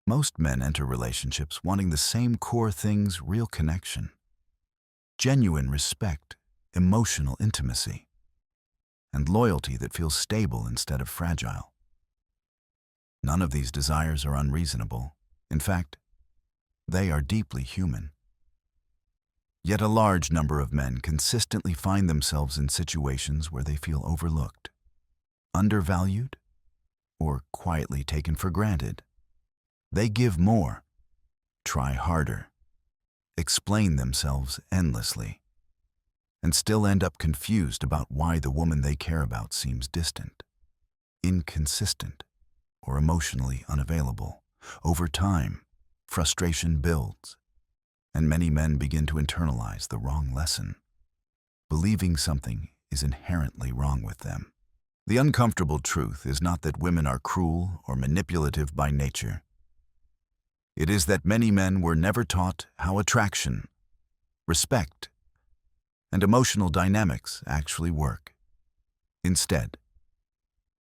Most men enter relationships wanting the same core things: real connection, genuine respect, emotional intimacy, and loyalty that feels stable instead of fragile. None of these desires are unreasonable. In fact, they are deeply human. Yet a large number of men consistently find themselves in situations where they feel overlooked, undervalued, or quietly taken for granted. They give more, try harder, explain themselves endlessly, and still end up confused about why the woman they care about seems distant, inconsistent, or emotionally unavailable. Over time, frustration builds, and many men begin to internalize the wrong lesson, believing something is inherently wrong with them. The uncomfortable truth is not that women are cruel or manipulative by nature. It is that many men were never taught how attraction, respect, and emotional dynamics actually work. Instead,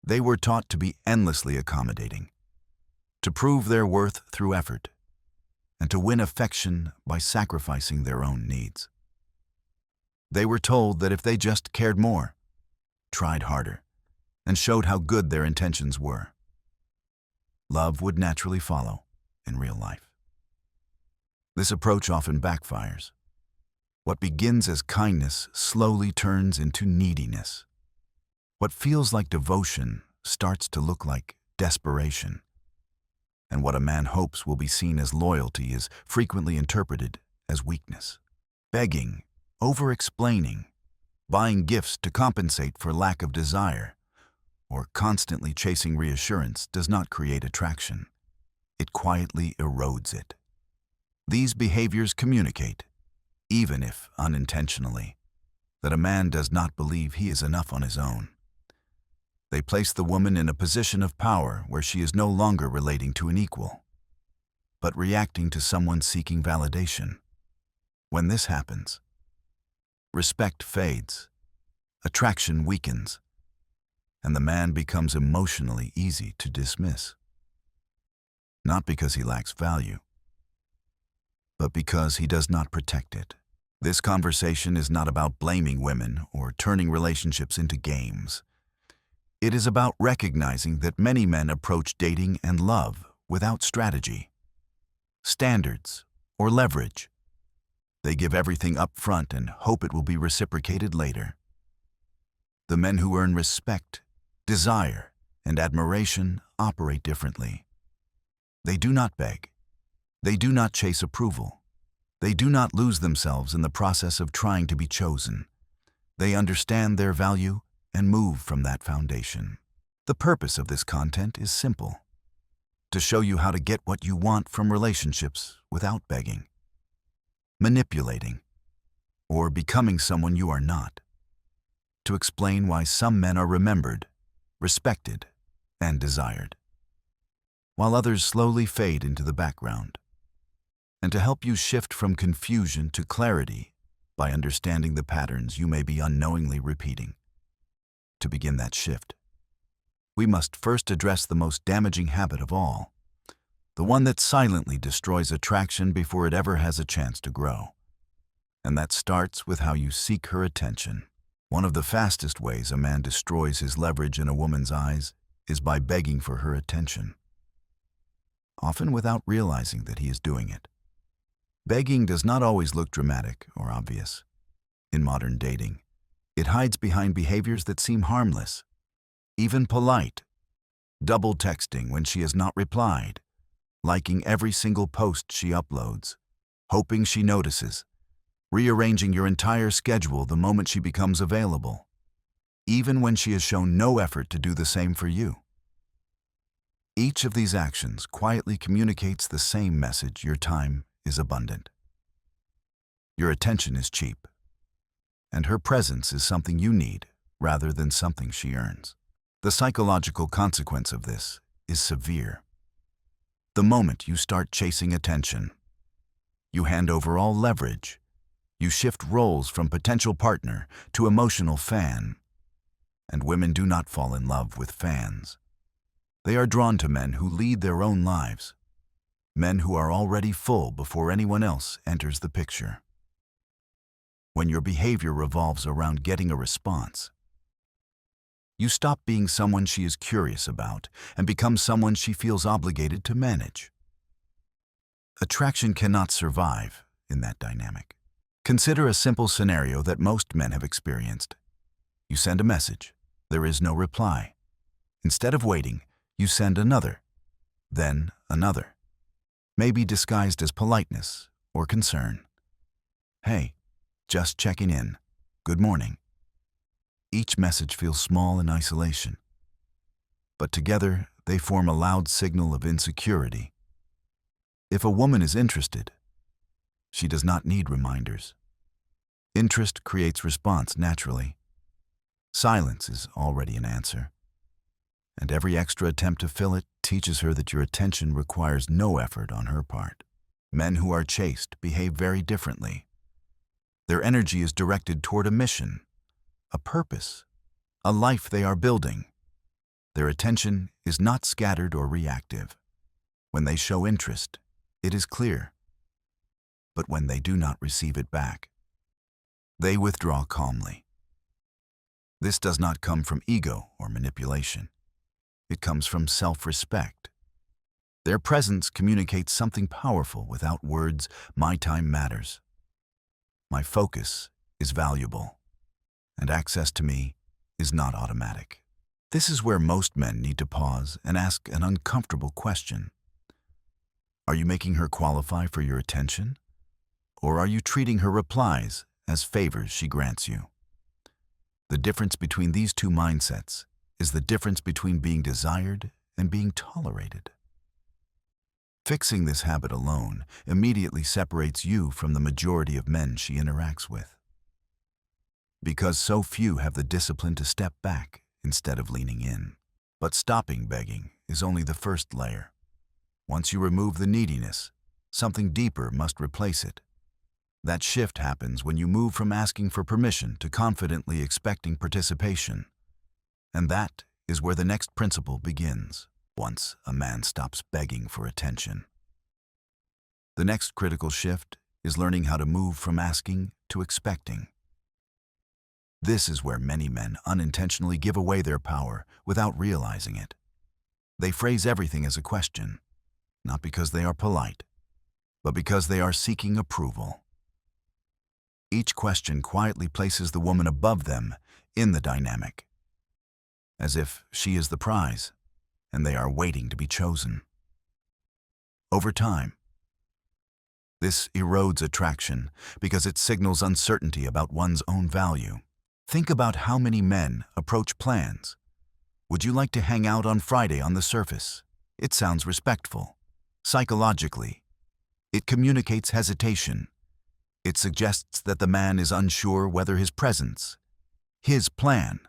they were taught to be endlessly accommodating, to prove their worth through effort, and to win affection by sacrificing their own needs. They were told that if they just cared more, tried harder, and showed how good their intentions were, love would naturally follow in real life. This approach often backfires. What begins as kindness slowly turns into neediness. What feels like devotion starts to look like desperation. And what a man hopes will be seen as loyalty is frequently interpreted as weakness. Begging, over-explaining, buying gifts to compensate for lack of desire, or constantly chasing reassurance does not create attraction. It quietly erodes it. These behaviors communicate, even if unintentionally, that a man does not believe he is enough on his own. They place the woman in a position of power where she is no longer relating to an equal, but reacting to someone seeking validation. When this happens, respect fades, attraction weakens, and the man becomes emotionally easy to dismiss. Not because he lacks value, but because he does not protect it. This conversation is not about blaming women or turning relationships into games. It is about recognizing that many men approach dating and love without strategy, standards, or leverage. They give everything up front and hope it will be reciprocated later. The men who earn respect, desire, and admiration operate differently. They do not beg. They do not chase approval. They do not lose themselves in the process of trying to be chosen. They understand their value and move from that foundation. The purpose of this content is simple: to show you how to get what you want from relationships without begging, manipulating, or becoming someone you are not. To explain why some men are remembered, respected, and desired, while others slowly fade into the background. And to help you shift from confusion to clarity by understanding the patterns you may be unknowingly repeating. To begin that shift, we must first address the most damaging habit of all, the one that silently destroys attraction before it ever has a chance to grow. And that starts with how you seek her attention. One of the fastest ways a man destroys his leverage in a woman's eyes is by begging for her attention, often without realizing that he is doing it. Begging does not always look dramatic or obvious. In modern dating, it hides behind behaviors that seem harmless, even polite. Double texting when she has not replied, liking every single post she uploads, hoping she notices, rearranging your entire schedule the moment she becomes available, even when she has shown no effort to do the same for you. Each of these actions quietly communicates the same message: your time is abundant. Your attention is cheap, and her presence is something you need rather than something she earns. The psychological consequence of this is severe. The moment you start chasing attention, you hand over all leverage. You shift roles from potential partner to emotional fan. And women do not fall in love with fans. They are drawn to men who lead their own lives, Men who are already full before anyone else enters the picture. When your behavior revolves around getting a response, you stop being someone she is curious about and become someone she feels obligated to manage. Attraction cannot survive in that dynamic. Consider a simple scenario that most men have experienced. You send a message. There is no reply. Instead of waiting, you send another, then another, maybe disguised as politeness or concern. Hey, just checking in. Good morning. Each message feels small in isolation, but together they form a loud signal of insecurity. If a woman is interested, she does not need reminders. Interest creates response naturally. Silence is already an answer, and every extra attempt to fill it teaches her that your attention requires no effort on her part. Men who are chaste behave very differently. Their energy is directed toward a mission, a purpose, a life they are building. Their attention is not scattered or reactive. When they show interest, it is clear. But when they do not receive it back, they withdraw calmly. This does not come from ego or manipulation. It comes from self-respect. Their presence communicates something powerful without words. My time matters. My focus is valuable, and access to me is not automatic. This is where most men need to pause and ask an uncomfortable question. Are you making her qualify for your attention? Or are you treating her replies as favors she grants you? The difference between these two mindsets is the difference between being desired and being tolerated. Fixing this habit alone immediately separates you from the majority of men she interacts with. Because so few have the discipline to step back instead of leaning in. But stopping begging is only the first layer. Once you remove the neediness, something deeper must replace it. That shift happens when you move from asking for permission to confidently expecting participation. And that is where the next principle begins, once a man stops begging for attention. The next critical shift is learning how to move from asking to expecting. This is where many men unintentionally give away their power without realizing it. They phrase everything as a question, not because they are polite, but because they are seeking approval. Each question quietly places the woman above them in the dynamic, as if she is the prize, and they are waiting to be chosen. Over time, this erodes attraction because it signals uncertainty about one's own value. Think about how many men approach plans. Would you like to hang out on Friday? On the surface, it sounds respectful. Psychologically, it communicates hesitation. It suggests that the man is unsure whether his presence, his plan,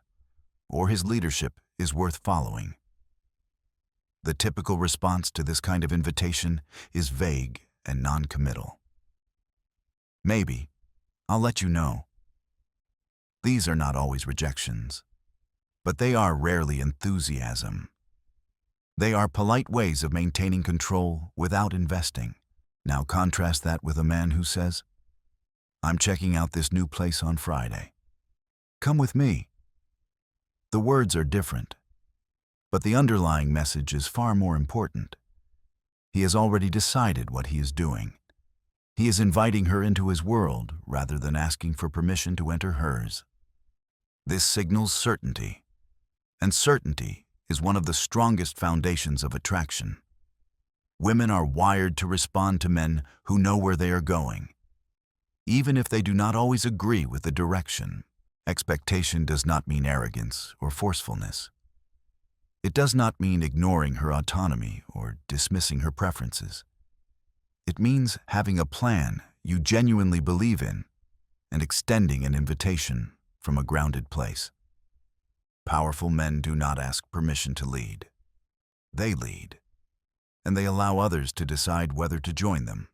or his leadership is worth following. The typical response to this kind of invitation is vague and non-committal. Maybe, I'll let you know. These are not always rejections, but they are rarely enthusiasm. They are polite ways of maintaining control without investing. Now contrast that with a man who says, I'm checking out this new place on Friday. Come with me. The words are different, but the underlying message is far more important. He has already decided what he is doing. He is inviting her into his world rather than asking for permission to enter hers. This signals certainty, and certainty is one of the strongest foundations of attraction. Women are wired to respond to men who know where they are going, even if they do not always agree with the direction. Expectation does not mean arrogance or forcefulness. It does not mean ignoring her autonomy or dismissing her preferences. It means having a plan you genuinely believe in and extending an invitation from a grounded place. Powerful men do not ask permission to lead. They lead, and they allow others to decide whether to join them.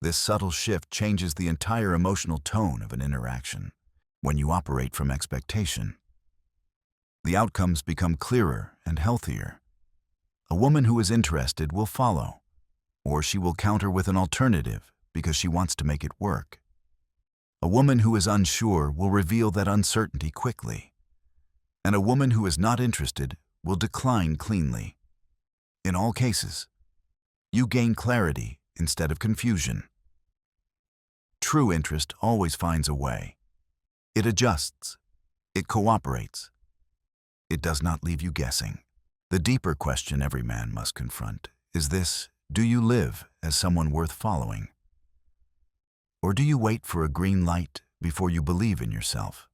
This subtle shift changes the entire emotional tone of an interaction. When you operate from expectation, the outcomes become clearer and healthier. A woman who is interested will follow, or she will counter with an alternative because she wants to make it work. A woman who is unsure will reveal that uncertainty quickly, and a woman who is not interested will decline cleanly. In all cases, you gain clarity instead of confusion. True interest always finds a way. It adjusts. It cooperates. It does not leave you guessing. The deeper question every man must confront is this: do you live as someone worth following? Or do you wait for a green light before you believe in yourself?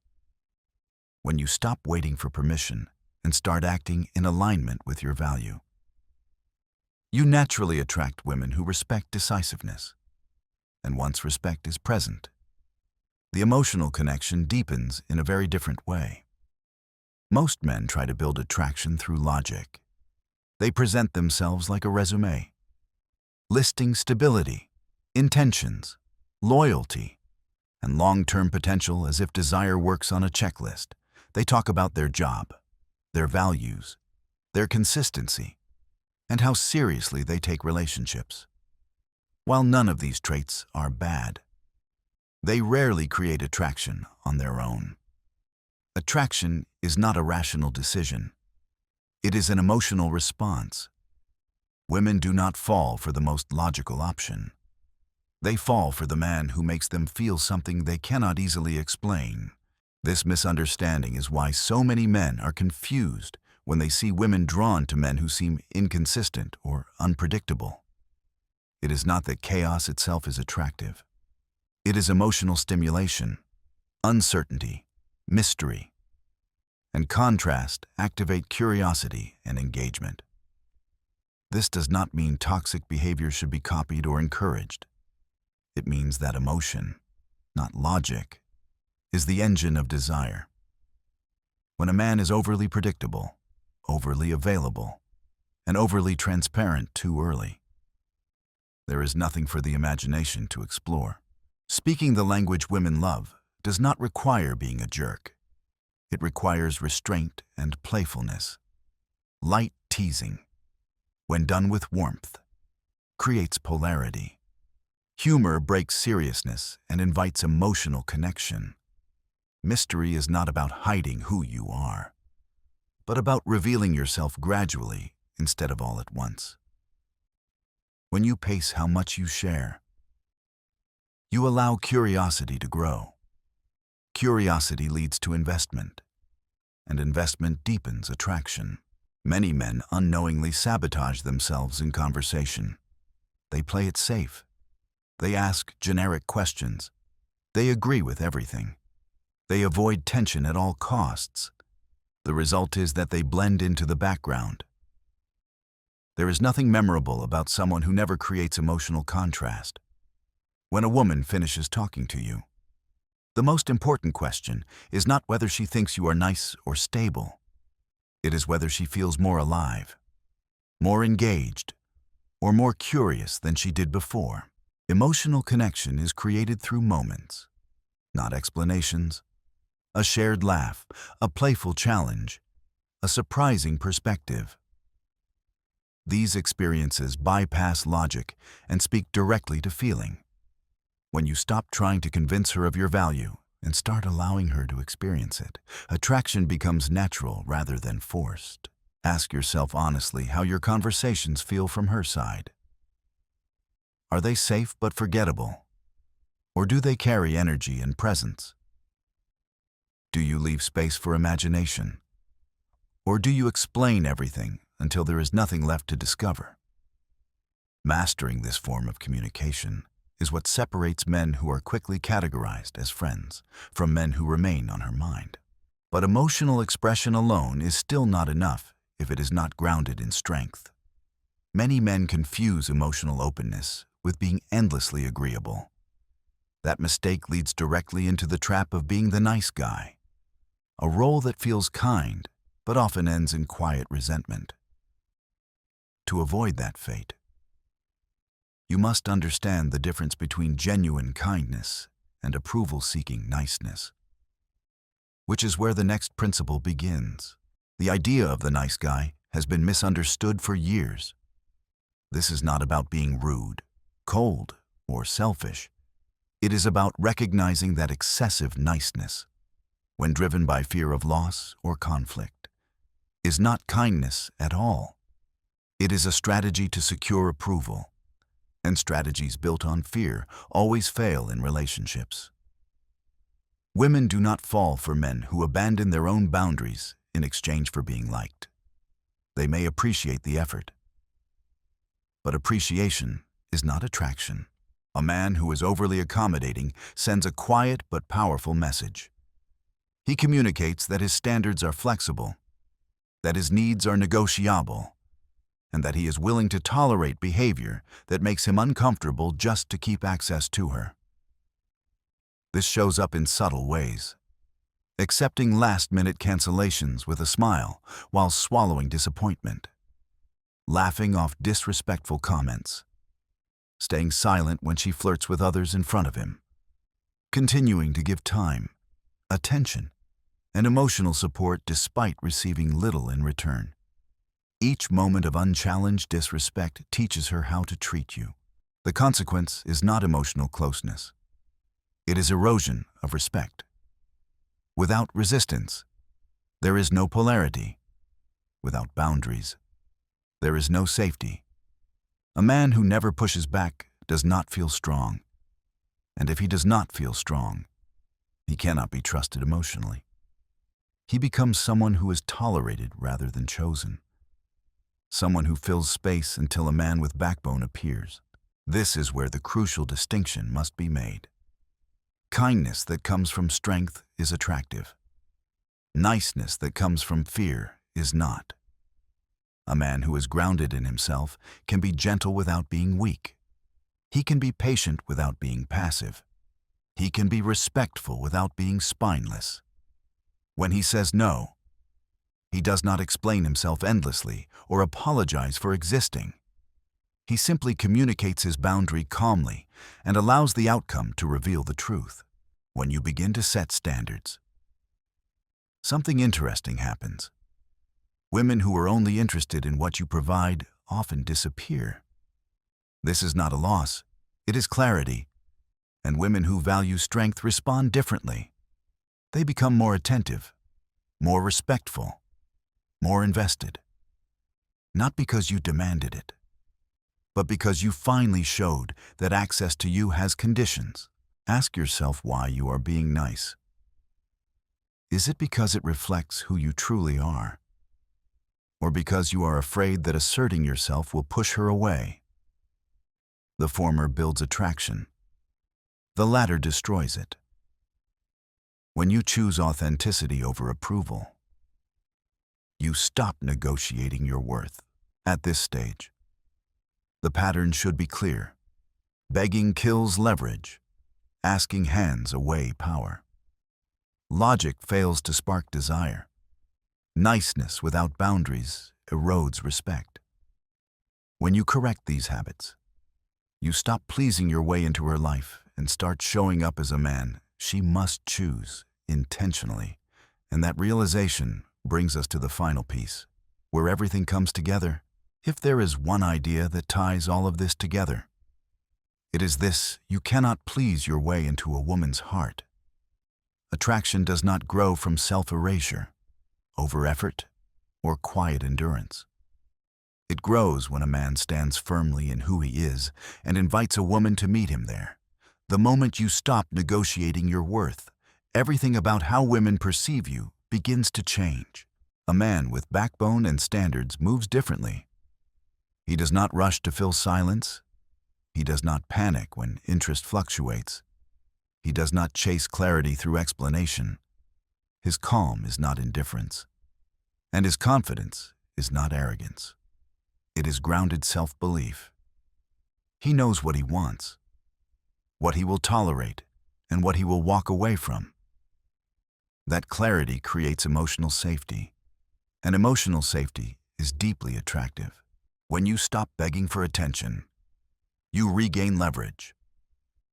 When you stop waiting for permission and start acting in alignment with your value, you naturally attract women who respect decisiveness. And once respect is present, the emotional connection deepens in a very different way. Most men try to build attraction through logic. They present themselves like a resume, listing stability, intentions, loyalty, and long-term potential as if desire works on a checklist. They talk about their job, their values, their consistency, and how seriously they take relationships. While none of these traits are bad, they rarely create attraction on their own. Attraction is not a rational decision. It is an emotional response. Women do not fall for the most logical option. They fall for the man who makes them feel something they cannot easily explain. This misunderstanding is why so many men are confused when they see women drawn to men who seem inconsistent or unpredictable. It is not that chaos itself is attractive. It is emotional stimulation, uncertainty, mystery, and contrast activate curiosity and engagement. This does not mean toxic behavior should be copied or encouraged. It means that emotion, not logic, is the engine of desire. When a man is overly predictable, overly available, and overly transparent too early, there is nothing for the imagination to explore. Speaking the language women love does not require being a jerk. It requires restraint and playfulness. Light teasing, when done with warmth, creates polarity. Humor breaks seriousness and invites emotional connection. Mystery is not about hiding who you are, but about revealing yourself gradually instead of all at once. When you pace how much you share, you allow curiosity to grow. Curiosity leads to investment, and investment deepens attraction. Many men unknowingly sabotage themselves in conversation. They play it safe. They ask generic questions. They agree with everything. They avoid tension at all costs. The result is that they blend into the background. There is nothing memorable about someone who never creates emotional contrast. When a woman finishes talking to you, the most important question is not whether she thinks you are nice or stable. It is whether she feels more alive, more engaged, or more curious than she did before. Emotional connection is created through moments, not explanations. A shared laugh, a playful challenge, a surprising perspective. These experiences bypass logic and speak directly to feeling. When you stop trying to convince her of your value and start allowing her to experience it, attraction becomes natural rather than forced. Ask yourself honestly how your conversations feel from her side. Are they safe but forgettable? Or do they carry energy and presence? Do you leave space for imagination? Or do you explain everything until there is nothing left to discover? Mastering this form of communication is what separates men who are quickly categorized as friends from men who remain on her mind. But emotional expression alone is still not enough if it is not grounded in strength. Many men confuse emotional openness with being endlessly agreeable. That mistake leads directly into the trap of being the nice guy, a role that feels kind but often ends in quiet resentment. To avoid that fate, you must understand the difference between genuine kindness and approval-seeking niceness, which is where the next principle begins. The idea of the nice guy has been misunderstood for years. This is not about being rude, cold, or selfish. It is about recognizing that excessive niceness, when driven by fear of loss or conflict, is not kindness at all. It is a strategy to secure approval, and strategies built on fear always fail in relationships. Women do not fall for men who abandon their own boundaries in exchange for being liked. They may appreciate the effort, but appreciation is not attraction. A man who is overly accommodating sends a quiet but powerful message. He communicates that his standards are flexible, that his needs are negotiable, and that he is willing to tolerate behavior that makes him uncomfortable just to keep access to her. This shows up in subtle ways. Accepting last-minute cancellations with a smile while swallowing disappointment. Laughing off disrespectful comments. Staying silent when she flirts with others in front of him. Continuing to give time, attention, and emotional support despite receiving little in return. Each moment of unchallenged disrespect teaches her how to treat you. The consequence is not emotional closeness. It is erosion of respect. Without resistance, there is no polarity. Without boundaries, there is no safety. A man who never pushes back does not feel strong. And if he does not feel strong, he cannot be trusted emotionally. He becomes someone who is tolerated rather than chosen. Someone who fills space until a man with backbone appears. This is where the crucial distinction must be made. Kindness that comes from strength is attractive. Niceness that comes from fear is not. A man who is grounded in himself can be gentle without being weak. He can be patient without being passive. He can be respectful without being spineless. When he says no, he does not explain himself endlessly or apologize for existing. He simply communicates his boundary calmly and allows the outcome to reveal the truth. When you begin to set standards, something interesting happens. Women who are only interested in what you provide often disappear. This is not a loss, it is clarity. And women who value strength respond differently. They become more attentive, more respectful, more invested. Not because you demanded it, but because you finally showed that access to you has conditions. Ask yourself why you are being nice. Is it because it reflects who you truly are? Or because you are afraid that asserting yourself will push her away? The former builds attraction. The latter destroys it. When you choose authenticity over approval, you stop negotiating your worth. At this stage, the pattern should be clear. Begging kills leverage. Asking hands away power. Logic fails to spark desire. Niceness without boundaries erodes respect. When you correct these habits, you stop pleasing your way into her life and start showing up as a man she must choose intentionally. And that realization brings us to the final piece, where everything comes together. If there is one idea that ties all of this together, it is this: you cannot please your way into a woman's heart. Attraction does not grow from self-erasure, over-effort, or quiet endurance. It grows when a man stands firmly in who he is and invites a woman to meet him there. The moment you stop negotiating your worth, everything about how women perceive you begins to change. A man with backbone and standards moves differently. He does not rush to fill silence. He does not panic when interest fluctuates. He does not chase clarity through explanation. His calm is not indifference. And his confidence is not arrogance. It is grounded self-belief. He knows what he wants, what he will tolerate, and what he will walk away from. That clarity creates emotional safety, and emotional safety is deeply attractive. When you stop begging for attention, you regain leverage.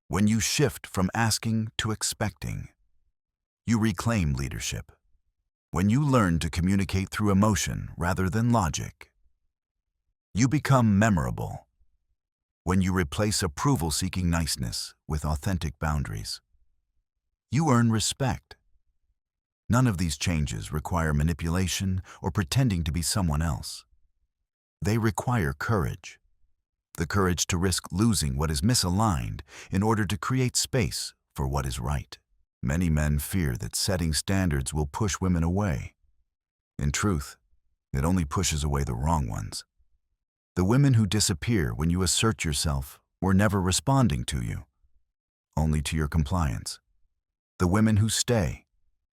When you shift from asking to expecting, you reclaim leadership. When you learn to communicate through emotion rather than logic, you become memorable. when you replace approval-seeking niceness with authentic boundaries. You earn respect. None of these changes require manipulation or pretending to be someone else. They require courage. The courage to risk losing what is misaligned in order to create space for what is right. Many men fear that setting standards will push women away. In truth, it only pushes away the wrong ones. The women who disappear when you assert yourself were never responding to you, only to your compliance. The women who stay,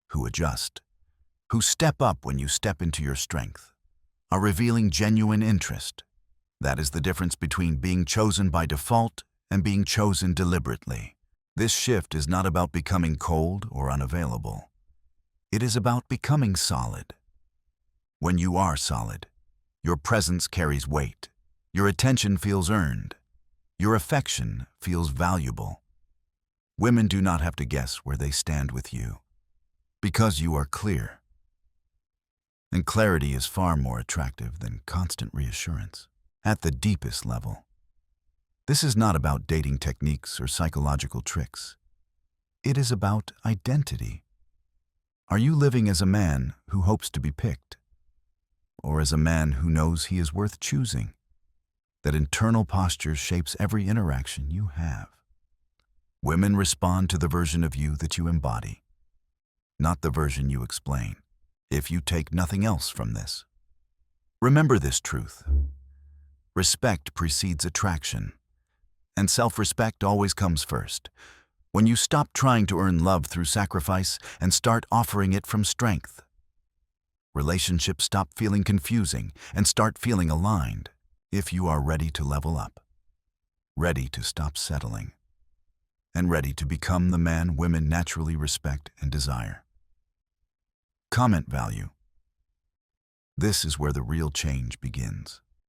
who adjust, who step up when you step into your strength, are revealing genuine interest. That is the difference between being chosen by default and being chosen deliberately. This shift is not about becoming cold or unavailable. It is about becoming solid. When you are solid, your presence carries weight. Your attention feels earned. Your affection feels valuable. Women do not have to guess where they stand with you, because you are clear. And clarity is far more attractive than constant reassurance. At the deepest level, this is not about dating techniques or psychological tricks. It is about identity. Are you living as a man who hopes to be picked? Or as a man who knows he is worth choosing? That internal posture shapes every interaction you have. Women respond to the version of you that you embody, not the version you explain, if you take nothing else from this. Remember this truth. Respect precedes attraction, and self-respect always comes first. When you stop trying to earn love through sacrifice and start offering it from strength, relationships stop feeling confusing and start feeling aligned. If you are ready to level up, ready to stop settling, and ready to become the man women naturally respect and desire. Comment value. This is where the real change begins.